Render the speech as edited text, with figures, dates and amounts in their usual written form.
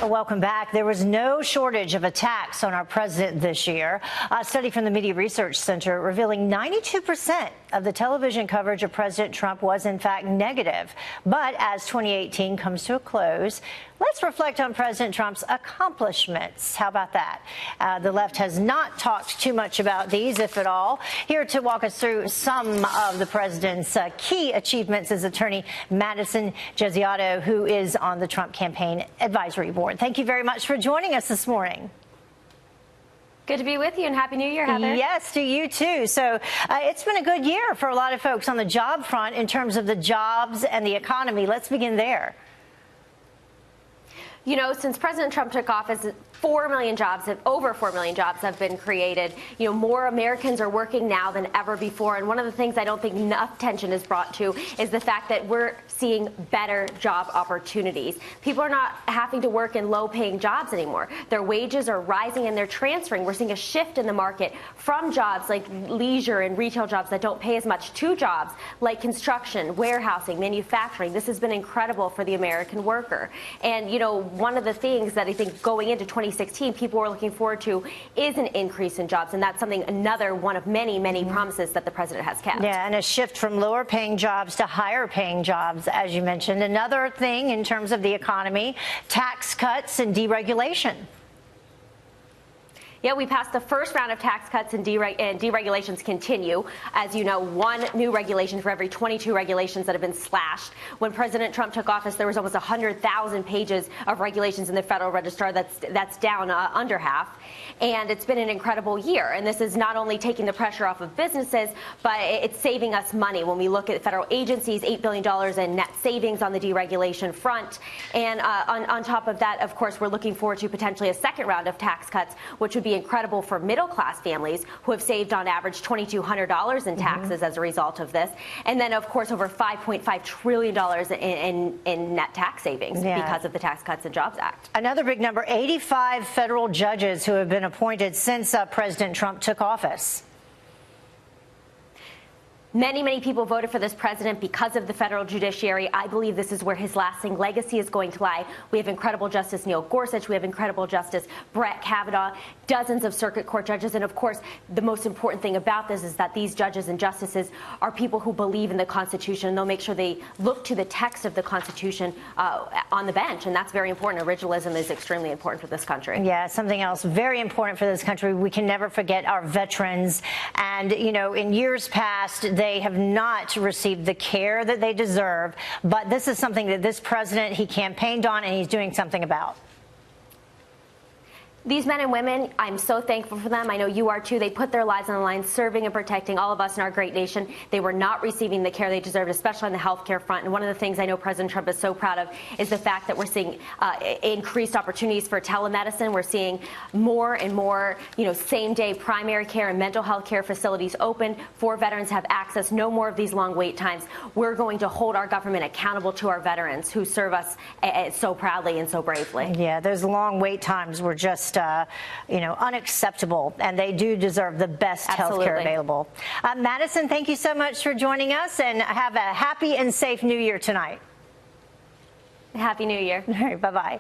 Welcome back. There was no shortage of attacks on our president this year. A study from the Media Research Center revealing 92% of the television coverage of President Trump was in fact negative. But as 2018 comes to a close, let's reflect on President Trump's accomplishments. How about that? The left has not talked too much about these, if at all. Here to walk us through some of the president's key achievements is attorney Madison Gesiotto, who is on the Trump Campaign Advisory Board. Thank you very much for joining us this morning. Good to be with you, and Happy New Year, Heather. Yes, to you too. So it's been a good year for a lot of folks on the job front in terms of the jobs and the economy. Let's begin there. You know, since President Trump took office, over 4 million jobs have been created. You know, more Americans are working now than ever before. And one of the things I don't think enough attention is brought to is the fact that we're seeing better job opportunities. People are not having to work in low-paying jobs anymore. Their wages are rising and they're transferring. We're seeing a shift in the market from jobs like leisure and retail jobs that don't pay as much to jobs like construction, warehousing, manufacturing. This has been incredible for the American worker. And, you know, one of the things that I think going into 2016 people were looking forward to is an increase in jobs, and that's another one of many promises that the president has kept. Yeah, and a shift from lower paying jobs to higher paying jobs, as you mentioned. Another thing in terms of the economy, tax cuts and deregulation. Yeah, we passed the first round of tax cuts and deregulations continue. As you know, one new regulation for every 22 regulations that have been slashed. When President Trump took office, there was almost 100,000 pages of regulations in the Federal Register. That's down under half. And it's been an incredible year. And this is not only taking the pressure off of businesses, but it's saving us money. When we look at federal agencies, $8 billion in net savings on the deregulation front. And on top of that, of course, we're looking forward to potentially a second round of tax cuts, which would be incredible for middle-class families who have saved on average $2,200 in taxes as a result of this. And then, of course, over $5.5 trillion in net tax savings because of the Tax Cuts and Jobs Act. Another big number, 85 federal judges who have been appointed since President Trump took office. Many people voted for this president because of the federal judiciary. I believe this is where his lasting legacy is going to lie. We have incredible Justice Neil Gorsuch. We have incredible Justice Brett Kavanaugh, dozens of circuit court judges. And of course, the most important thing about this is that these judges and justices are people who believe in the Constitution. And they'll make sure they look to the text of the Constitution on the bench. And that's very important. Originalism is extremely important for this country. Yeah, something else very important for this country. We can never forget our veterans. And, you know, in years past, they have not received the care that they deserve. But this is something that this president, he campaigned on, and he's doing something about. These men and women, I'm so thankful for them. I know you are too. They put their lives on the line serving and protecting all of us in our great nation. They were not receiving the care they deserved, especially on the health care front. And one of the things I know President Trump is so proud of is the fact that we're seeing increased opportunities for telemedicine. We're seeing more and more, you know, same-day primary care and mental health care facilities open for veterans to have access. No more of these long wait times. We're going to hold our government accountable to our veterans who serve us so proudly and so bravely. Yeah, those long wait times were just you know, unacceptable, and they do deserve the best health care available. Madison, thank you so much for joining us, and have a happy and safe New Year tonight. Happy New Year. All right, bye-bye.